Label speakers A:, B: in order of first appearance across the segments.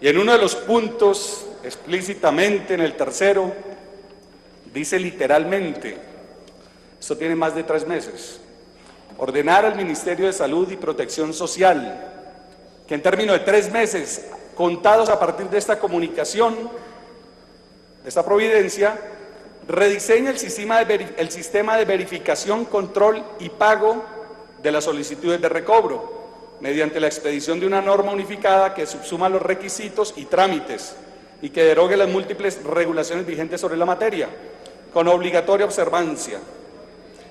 A: Y en uno de los puntos, explícitamente en el tercero, dice literalmente, esto tiene más de 3 meses, ordenar al Ministerio de Salud y Protección Social que en términos de 3 meses, contados a partir de esta comunicación, de esta providencia, rediseñe el sistema de verificación, control y pago de las solicitudes de recobro, mediante la expedición de una norma unificada que subsuma los requisitos y trámites y que derogue las múltiples regulaciones vigentes sobre la materia, con obligatoria observancia,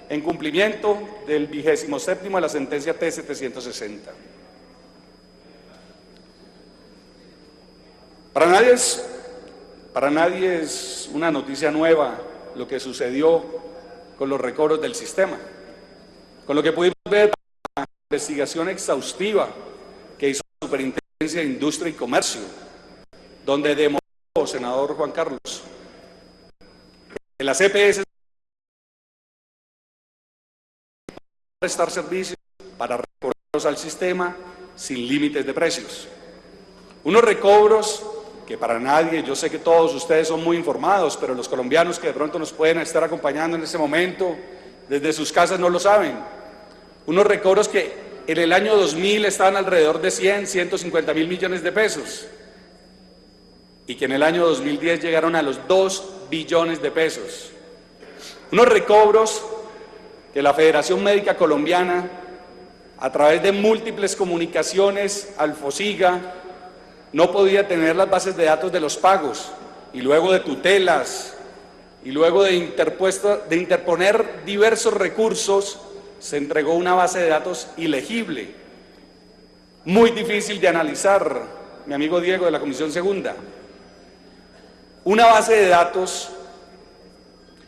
A: en cumplimiento del 27º de la sentencia T-760. Para nadie es una noticia nueva lo que sucedió con los recobros del sistema, con lo que pudimos ver en la investigación exhaustiva que hizo la Superintendencia de Industria y Comercio, donde demostró, senador Juan Carlos, que las EPS prestar servicios para recobrarlos al sistema sin límites de precios. Unos recobros que para nadie, yo sé que todos ustedes son muy informados, pero los colombianos que de pronto nos pueden estar acompañando en este momento, desde sus casas no lo saben. Unos recobros que en el año 2000 estaban alrededor de 150 mil millones de pesos y que en el año 2010 llegaron a los 2 billones de pesos. Unos recobros que la Federación Médica Colombiana, a través de múltiples comunicaciones al FOSIGA, no podía tener las bases de datos de los pagos, y luego de tutelas, y luego de interponer diversos recursos, se entregó una base de datos ilegible, muy difícil de analizar, mi amigo Diego de la Comisión Segunda. Una base de datos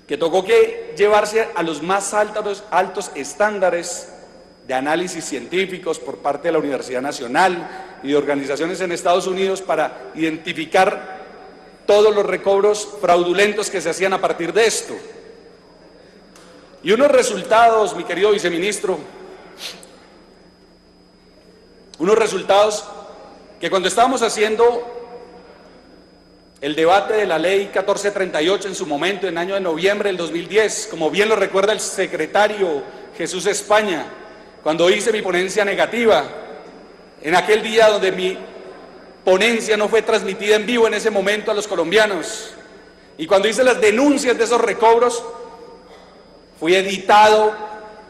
A: que tocó que llevarse a los más altos estándares de análisis científicos por parte de la Universidad Nacional y de organizaciones en Estados Unidos para identificar todos los recobros fraudulentos que se hacían a partir de esto. Y unos resultados, mi querido viceministro, unos resultados que cuando estábamos haciendo el debate de la ley 1438 en su momento, en el año de noviembre del 2010, como bien lo recuerda el secretario Jesús España, cuando hice mi ponencia negativa, en aquel día donde mi ponencia no fue transmitida en vivo en ese momento a los colombianos, y cuando hice las denuncias de esos recobros, fui editado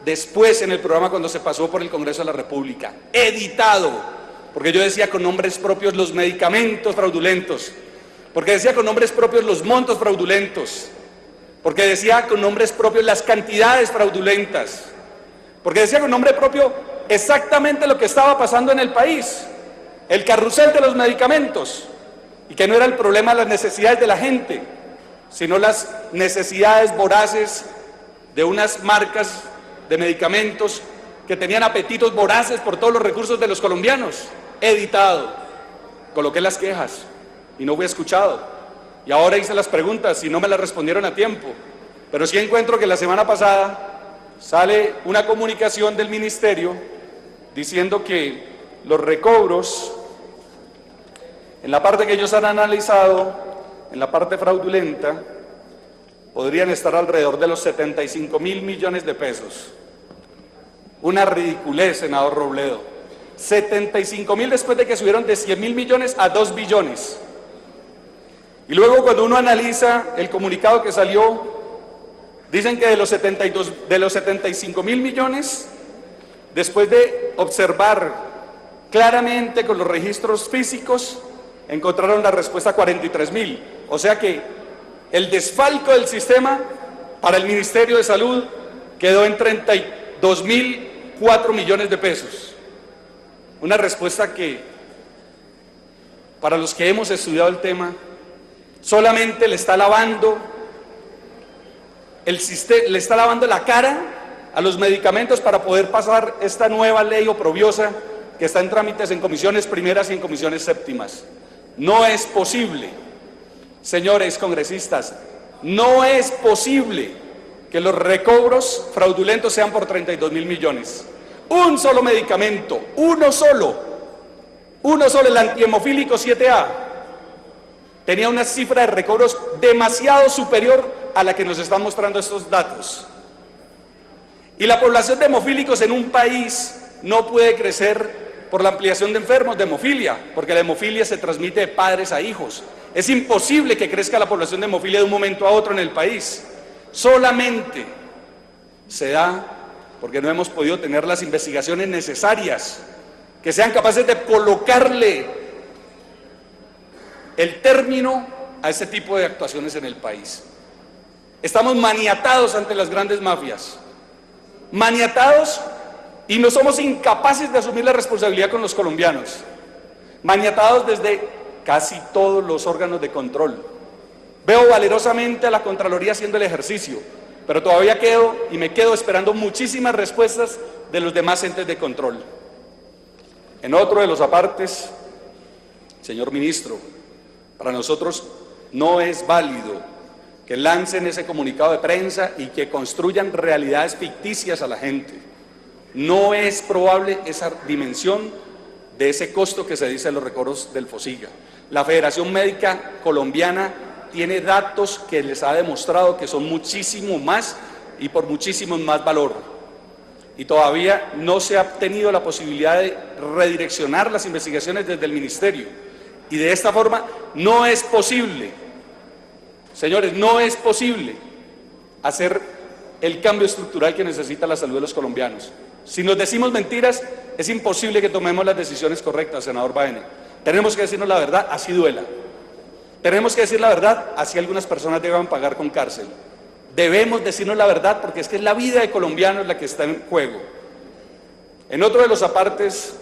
A: después en el programa cuando se pasó por el Congreso de la República, editado, porque yo decía con nombres propios los medicamentos fraudulentos, porque decía con nombres propios los montos fraudulentos, porque decía con nombres propios las cantidades fraudulentas, porque decía con nombre propio exactamente lo que estaba pasando en el país, el carrusel de los medicamentos, y que no era el problema las necesidades de la gente, sino las necesidades voraces de unas marcas de medicamentos que tenían apetitos voraces por todos los recursos de los colombianos. Editado, coloqué las quejas y no fui escuchado, y ahora hice las preguntas y no me las respondieron a tiempo, pero sí encuentro que la semana pasada sale una comunicación del ministerio diciendo que los recobros, en la parte que ellos han analizado, en la parte fraudulenta, podrían estar alrededor de los 75 mil millones de pesos. Una ridiculez, senador Robledo. 75 mil después de que subieron de 100 mil millones a 2 billones. Y luego cuando uno analiza el comunicado que salió, dicen que de los 75 mil millones, después de observar claramente con los registros físicos, encontraron la respuesta a 43 mil. O sea que el desfalco del sistema para el Ministerio de Salud quedó en 32.004 millones de pesos. Una respuesta que, para los que hemos estudiado el tema, solamente le está lavando la cara a los medicamentos para poder pasar esta nueva ley oprobiosa que está en trámites en comisiones primeras y en comisiones séptimas. No es posible, señores congresistas, no es posible que los recobros fraudulentos sean por 32 mil millones. Un solo medicamento, uno solo, Uno solo, el antihemofílico 7A, tenía una cifra de recobros demasiado superior a la que nos están mostrando estos datos. Y la población de hemofílicos en un país no puede crecer por la ampliación de enfermos de hemofilia, porque la hemofilia se transmite de padres a hijos. Es imposible que crezca la población de hemofilia de un momento a otro en el país. Solamente se da porque no hemos podido tener las investigaciones necesarias que sean capaces de colocarle el término a este tipo de actuaciones en el país. Estamos maniatados ante las grandes mafias, maniatados, y no somos incapaces de asumir la responsabilidad con los colombianos, maniatados desde casi todos los órganos de control. Veo valerosamente a la Contraloría haciendo el ejercicio, pero todavía me quedo esperando muchísimas respuestas de los demás entes de control. En otro de los apartes, señor ministro, para nosotros no es válido que lancen ese comunicado de prensa y que construyan realidades ficticias a la gente. No es probable esa dimensión de ese costo que se dice en los recobros del FOSIGA. La Federación Médica Colombiana tiene datos que les ha demostrado que son muchísimo más y por muchísimo más valor. Y todavía no se ha tenido la posibilidad de redireccionar las investigaciones desde el Ministerio. Y de esta forma no es posible, señores, no es posible hacer el cambio estructural que necesita la salud de los colombianos. Si nos decimos mentiras, es imposible que tomemos las decisiones correctas, senador Baena. Tenemos que decirnos la verdad, así duela. Tenemos que decir la verdad, así algunas personas deban pagar con cárcel. Debemos decirnos la verdad porque es que es la vida de colombianos la que está en juego. En otro de los apartes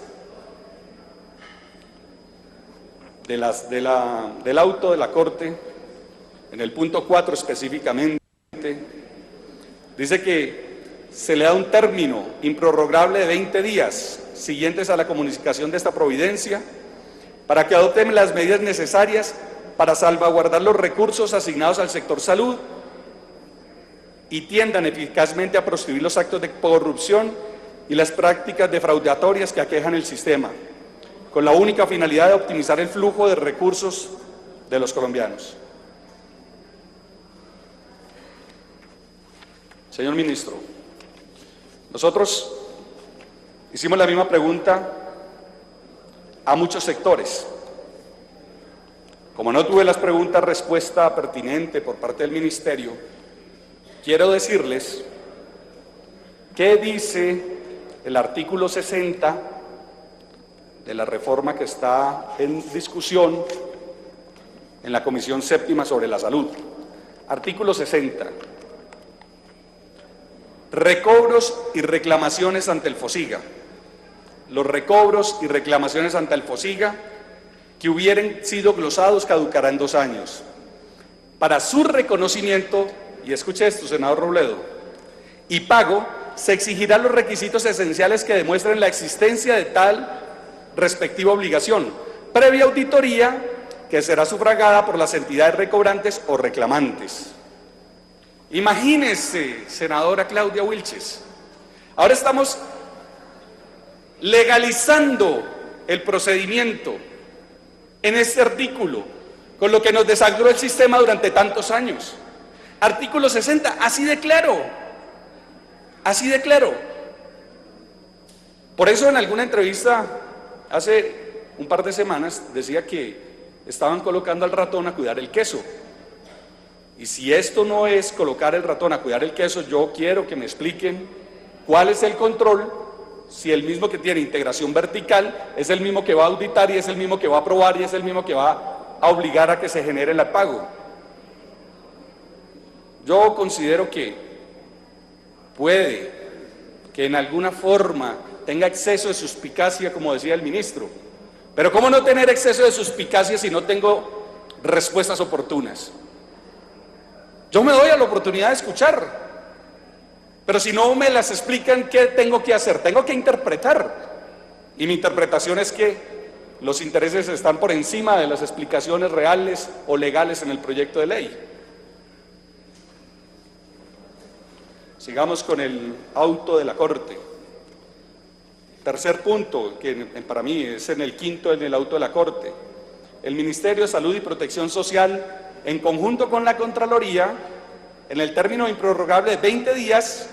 A: del auto de la Corte, en el punto 4 específicamente, dice que se le da un término improrrogable de 20 días siguientes a la comunicación de esta providencia para que adopten las medidas necesarias para salvaguardar los recursos asignados al sector salud y tiendan eficazmente a proscribir los actos de corrupción y las prácticas defraudatorias que aquejan el sistema, con la única finalidad de optimizar el flujo de recursos de los colombianos. Señor ministro, nosotros hicimos la misma pregunta a muchos sectores. Como no tuve las preguntas respuesta pertinente por parte del ministerio, quiero decirles qué dice el artículo 60 de la reforma que está en discusión en la Comisión Séptima sobre la Salud. Artículo 60. Recobros y reclamaciones ante el FOSIGA. Los recobros y reclamaciones ante el FOSIGA que hubieran sido glosados caducarán 2 años. Para su reconocimiento, y escuche esto, senador Robledo, y pago, se exigirán los requisitos esenciales que demuestren la existencia de tal respectiva obligación, previa auditoría que será sufragada por las entidades recobrantes o reclamantes. Imagínese, senadora Claudia Wilches, ahora estamos legalizando el procedimiento en este artículo, con lo que nos desangró el sistema durante tantos años. Artículo 60, así de claro, así de claro. Por eso en alguna entrevista hace un par de semanas decía que estaban colocando al ratón a cuidar el queso. Y si esto no es colocar el ratón a cuidar el queso, yo quiero que me expliquen cuál es el control, si el mismo que tiene integración vertical es el mismo que va a auditar y es el mismo que va a aprobar y es el mismo que va a obligar a que se genere el pago. Yo considero que puede que en alguna forma tenga exceso de suspicacia, como decía el ministro, pero ¿cómo no tener exceso de suspicacia si no tengo respuestas oportunas? Yo me doy a la oportunidad de escuchar, pero si no me las explican, ¿qué tengo que hacer? Tengo que interpretar, y mi interpretación es que los intereses están por encima de las explicaciones reales o legales en el proyecto de ley. Sigamos con el auto de la Corte. Tercer punto, que para mí es en el quinto en el auto de la Corte. El Ministerio de Salud y Protección Social, en conjunto con la Contraloría, en el término improrrogable de 20 días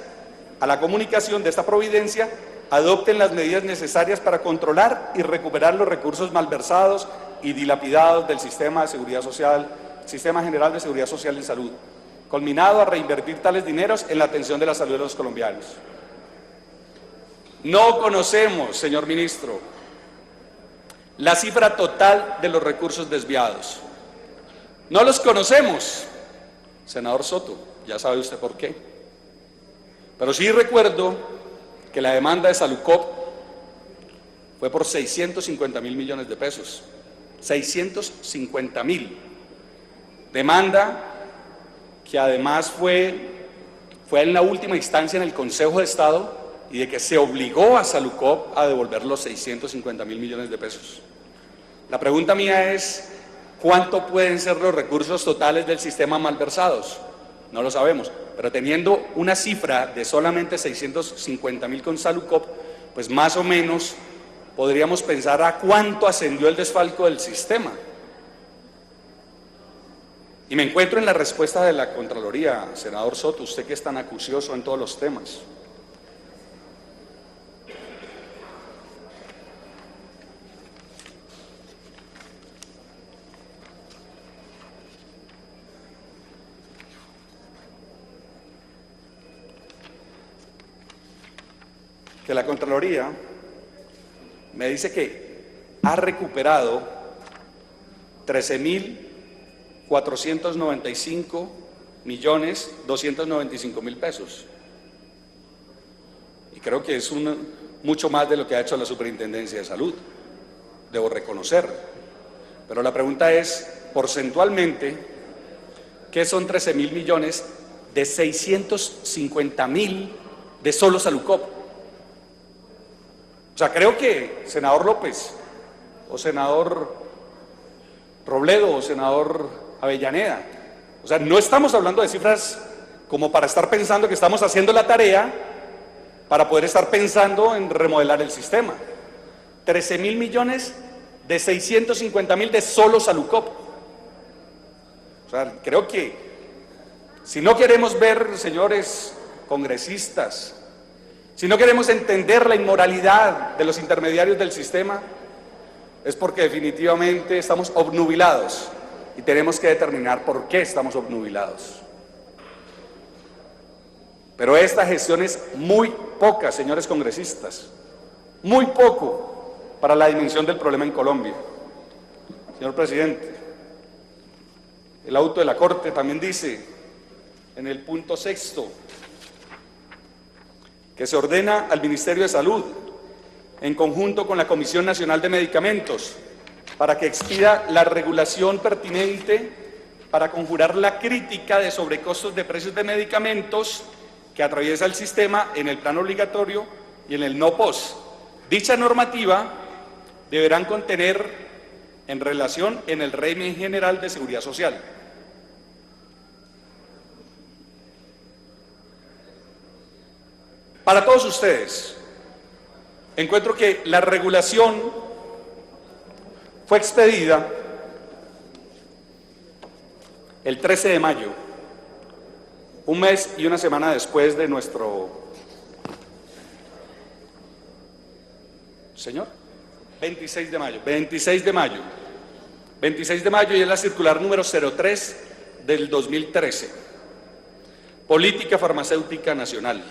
A: a la comunicación de esta providencia, adopten las medidas necesarias para controlar y recuperar los recursos malversados y dilapidados del sistema de seguridad social, Sistema General de Seguridad Social y Salud, culminado a reinvertir tales dineros en la atención de la salud de los colombianos. No conocemos, señor ministro, la cifra total de los recursos desviados. No los conocemos, senador Soto, ya sabe usted por qué. Pero sí recuerdo que la demanda de Salucop fue por 650.000 millones de pesos. 650.000. Demanda que además fue en la última instancia en el Consejo de Estado y de que se obligó a Salucop a devolver los 650.000 millones de pesos. La pregunta mía es, ¿cuánto pueden ser los recursos totales del sistema malversados? No lo sabemos, pero teniendo una cifra de solamente 650.000 con Salucop, pues más o menos podríamos pensar a cuánto ascendió el desfalco del sistema. Y me encuentro en la respuesta de la Contraloría, senador Soto, usted que es tan acucioso en todos los temas. Que la Contraloría me dice que ha recuperado 13.495.295.000 pesos. Y creo que es mucho más de lo que ha hecho la Superintendencia de Salud, debo reconocer. Pero la pregunta es, porcentualmente, ¿qué son 13.000 millones de 650.000 de solo Salucop? O sea, creo que, senador López, o senador Robledo, o senador Avellaneda, o sea, no estamos hablando de cifras como para estar pensando que estamos haciendo la tarea para poder estar pensando en remodelar el sistema. 13.000 millones de 650.000 de solo Salucop. O sea, creo que si no queremos ver, señores congresistas, si no queremos entender la inmoralidad de los intermediarios del sistema, es porque definitivamente estamos obnubilados y tenemos que determinar por qué estamos obnubilados. Pero esta gestión es muy poca, señores congresistas, muy poco para la dimensión del problema en Colombia. Señor presidente, el auto de la Corte también dice, en el punto sexto, que se ordena al Ministerio de Salud, en conjunto con la Comisión Nacional de Medicamentos, para que expida la regulación pertinente para conjurar la crítica de sobrecostos de precios de medicamentos que atraviesa el sistema en el plano obligatorio y en el no POS. Dicha normativa deberán contener en relación en el régimen general de seguridad social. Para todos ustedes, encuentro que la regulación fue expedida el 13 de mayo, un mes y una semana después de nuestro... ¿Señor? 26 de mayo. 26 de mayo. 26 de mayo y es la circular número 03 del 2013. Política Farmacéutica Nacional.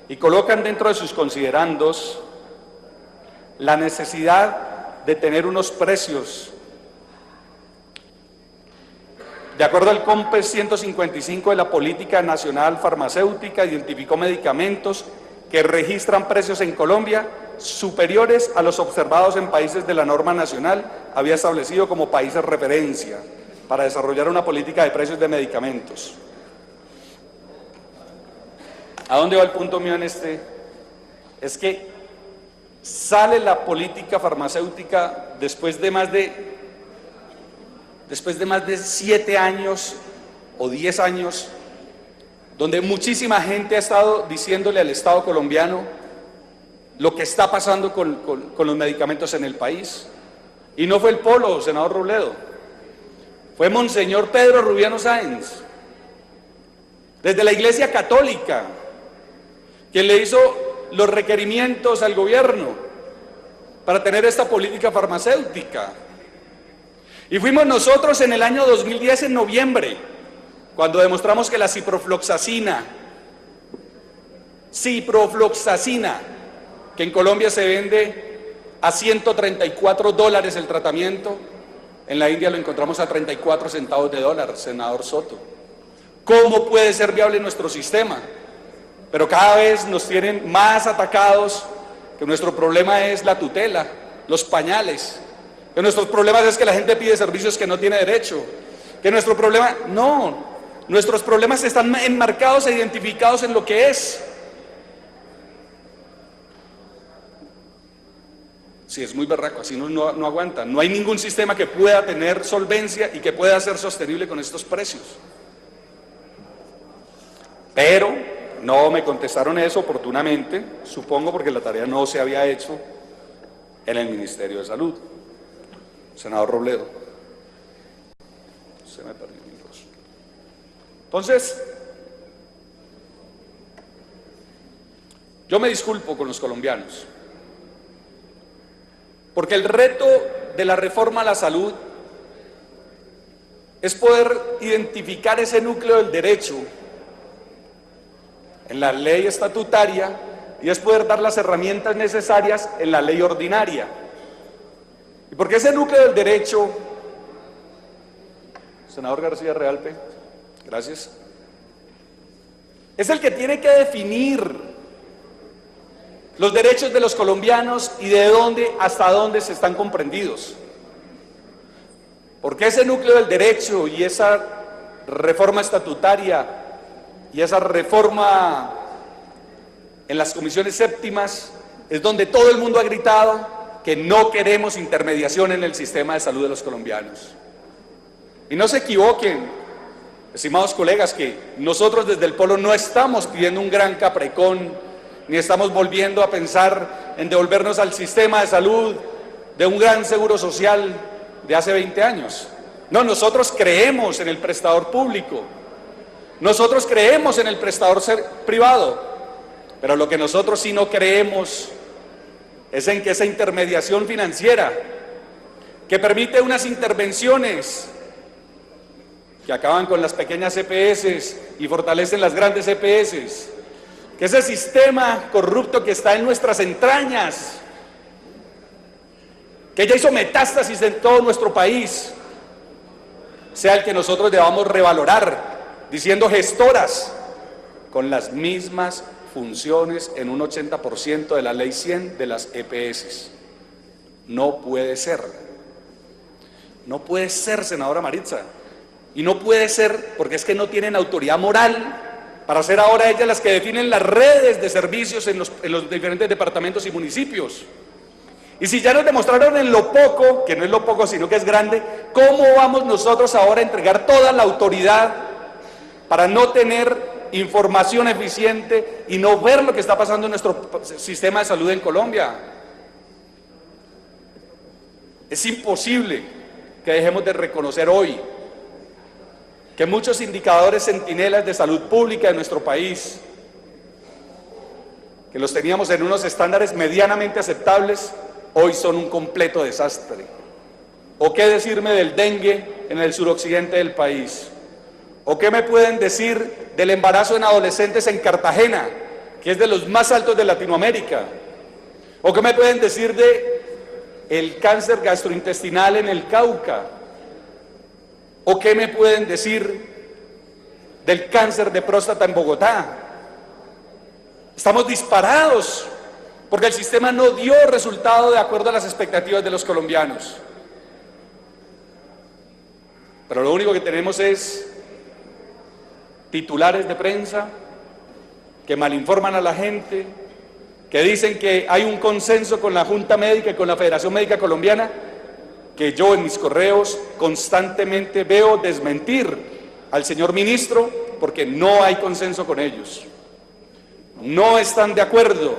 A: Y colocan dentro de sus considerandos la necesidad de tener unos precios de acuerdo al COMPES 155 de la Política Nacional Farmacéutica. Identificó medicamentos que registran precios en Colombia superiores a los observados en países de la norma nacional había establecido como países referencia para desarrollar una política de precios de medicamentos. ¿A dónde va el punto mío en este? Es que sale la política farmacéutica después de más de 7 años o 10 años, donde muchísima gente ha estado diciéndole al Estado colombiano lo que está pasando con los medicamentos en el país. Y no fue el Polo, senador Robledo, fue Monseñor Pedro Rubiano Sáenz, desde la Iglesia Católica, quien le hizo los requerimientos al gobierno para tener esta política farmacéutica. Y fuimos nosotros en el año 2010, en noviembre, cuando demostramos que la ciprofloxacina, que en Colombia se vende a $134 el tratamiento, en la India lo encontramos a 34 centavos de dólar, senador Soto. ¿Cómo puede ser viable nuestro sistema? Pero cada vez nos tienen más atacados, que nuestro problema es la tutela, los pañales, que nuestros problemas es que la gente pide servicios que no tiene derecho, que nuestro problema, no, nuestros problemas están enmarcados e identificados en lo que es. Sí, es muy berraco, así no aguanta. No hay ningún sistema que pueda tener solvencia y que pueda ser sostenible con estos precios. Pero no me contestaron eso oportunamente, supongo porque la tarea no se había hecho en el Ministerio de Salud. Senador Robledo, se me perdió mi voz. Entonces, yo me disculpo con los colombianos, porque el reto de la reforma a la salud es poder identificar ese núcleo del derecho en la ley estatutaria y es poder dar las herramientas necesarias en la ley ordinaria. Y porque ese núcleo del derecho, senador García Realpe, gracias, es el que tiene que definir los derechos de los colombianos y de dónde hasta dónde se están comprendidos. Porque ese núcleo del derecho y esa reforma estatutaria y esa reforma en las comisiones séptimas es donde todo el mundo ha gritado que no queremos intermediación en el sistema de salud de los colombianos. Y no se equivoquen, estimados colegas, que nosotros desde el Polo no estamos pidiendo un gran caprecón, ni estamos volviendo a pensar en devolvernos al sistema de salud de un gran seguro social de hace 20 años. No, nosotros creemos en el prestador público, nosotros creemos en el prestador privado, pero lo que nosotros sí no creemos es en que esa intermediación financiera, que permite unas intervenciones que acaban con las pequeñas EPS y fortalecen las grandes EPS, que ese sistema corrupto que está en nuestras entrañas, que ya hizo metástasis en todo nuestro país, sea el que nosotros debamos revalorar, diciendo gestoras con las mismas funciones en un 80% de la ley 100 de las EPS. No puede ser. No puede ser, senadora Maritza. Y no puede ser porque es que no tienen autoridad moral para ser ahora ellas las que definen las redes de servicios en los diferentes departamentos y municipios. Y si ya nos demostraron en lo poco, que no es lo poco sino que es grande, ¿cómo vamos nosotros ahora a entregar toda la autoridad para no tener información eficiente y no ver lo que está pasando en nuestro sistema de salud en Colombia? Es imposible que dejemos de reconocer hoy que muchos indicadores centinelas de salud pública de nuestro país, que los teníamos en unos estándares medianamente aceptables, hoy son un completo desastre. ¿O qué decirme del dengue en el suroccidente del país? ¿O qué me pueden decir del embarazo en adolescentes en Cartagena, que es de los más altos de Latinoamérica? ¿O qué me pueden decir de el cáncer gastrointestinal en el Cauca? ¿O qué me pueden decir del cáncer de próstata en Bogotá? Estamos disparados porque el sistema no dio resultado de acuerdo a las expectativas de los colombianos. Pero lo único que tenemos es titulares de prensa que malinforman a la gente, que dicen que hay un consenso con la Junta Médica y con la Federación Médica Colombiana, que yo en mis correos constantemente veo desmentir al señor ministro porque no hay consenso con ellos. No están de acuerdo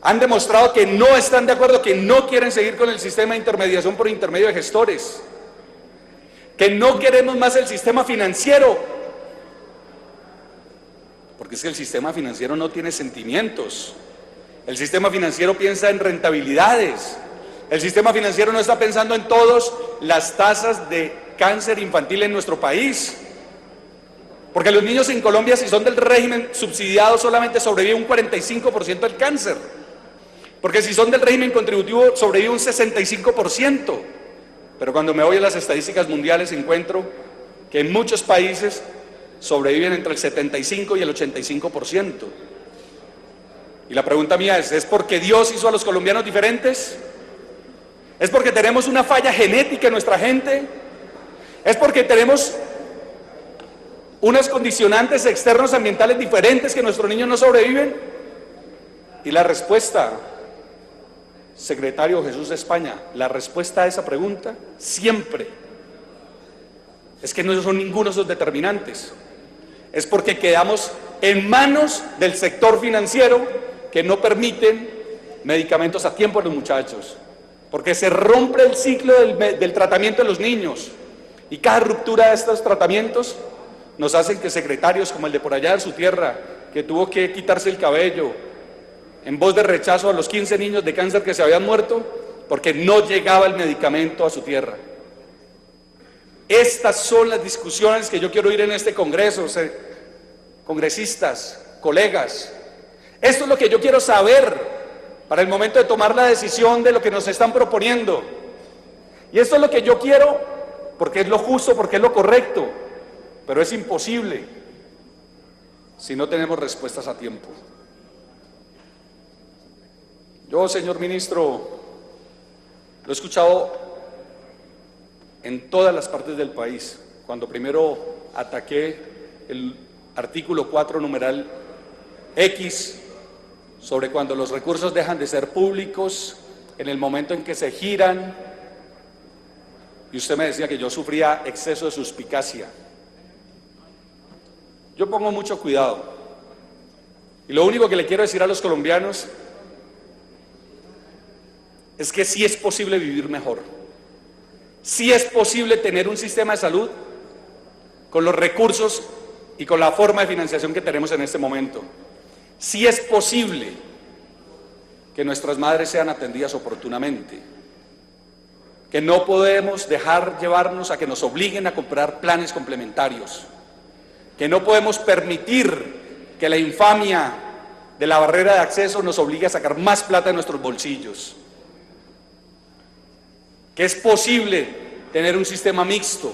A: han demostrado que no están de acuerdo, que no quieren seguir con el sistema de intermediación por intermedio de gestores, que no queremos más el sistema financiero, porque es que el sistema financiero no tiene sentimientos, el sistema financiero piensa en rentabilidades, el sistema financiero no está pensando en todas las tasas de cáncer infantil en nuestro país, porque los niños en Colombia, si son del régimen subsidiado, solamente sobrevive un 45% del cáncer, porque si son del régimen contributivo sobrevive un 65%, pero cuando me voy a las estadísticas mundiales encuentro que en muchos países sobreviven entre el 75 y el 85%. Y la pregunta mía ¿es porque Dios hizo a los colombianos diferentes? ¿Es porque tenemos una falla genética en nuestra gente? ¿Es porque tenemos unas condicionantes externos ambientales diferentes que nuestros niños no sobreviven? Y la respuesta, secretario Jesús de España, la respuesta a esa pregunta siempre es que no son ninguno de esos determinantes. Es porque quedamos en manos del sector financiero que no permiten medicamentos a tiempo a los muchachos, porque se rompe el ciclo del tratamiento de los niños, y cada ruptura de estos tratamientos nos hacen que secretarios como el de por allá en su tierra, que tuvo que quitarse el cabello en voz de rechazo a los 15 niños de cáncer que se habían muerto porque no llegaba el medicamento a su tierra. Estas son las discusiones que yo quiero oír en este congreso, congresistas, colegas. Esto es lo que yo quiero saber para el momento de tomar la decisión de lo que nos están proponiendo. Y esto es lo que yo quiero porque es lo justo, porque es lo correcto, pero es imposible si no tenemos respuestas a tiempo. Yo, señor ministro, lo he escuchado en todas las partes del país. Cuando primero ataqué el artículo 4, numeral X, sobre cuando los recursos dejan de ser públicos en el momento en que se giran, y usted me decía que yo sufría exceso de suspicacia. Yo pongo mucho cuidado, y lo único que le quiero decir a los colombianos es que sí es posible vivir mejor, sí es posible tener un sistema de salud con los recursos y con la forma de financiación que tenemos en este momento. Sí es posible que nuestras madres sean atendidas oportunamente, que no podemos dejar llevarnos a que nos obliguen a comprar planes complementarios, que no podemos permitir que la infamia de la barrera de acceso nos obligue a sacar más plata de nuestros bolsillos, que es posible tener un sistema mixto,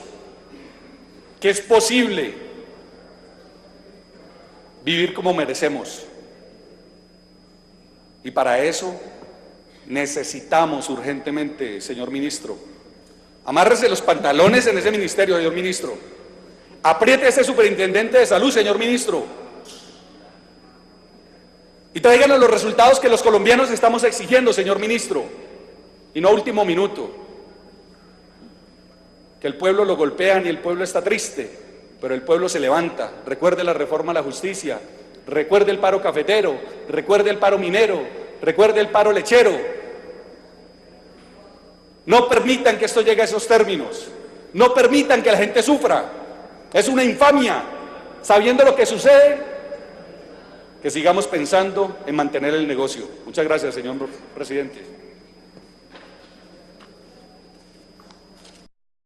A: que es posible vivir como merecemos. Y para eso necesitamos urgentemente, señor ministro, amárrese los pantalones en ese ministerio, señor ministro, apriete a ese superintendente de salud, señor ministro, y tráiganos los resultados que los colombianos estamos exigiendo, señor ministro. Y no a último minuto, que el pueblo lo golpean y el pueblo está triste, pero el pueblo se levanta. Recuerde la reforma a la justicia, recuerde el paro cafetero, recuerde el paro minero, recuerde el paro lechero. No permitan que esto llegue a esos términos, no permitan que la gente sufra. Es una infamia, sabiendo lo que sucede, que sigamos pensando en mantener el negocio. Muchas gracias, señor presidente.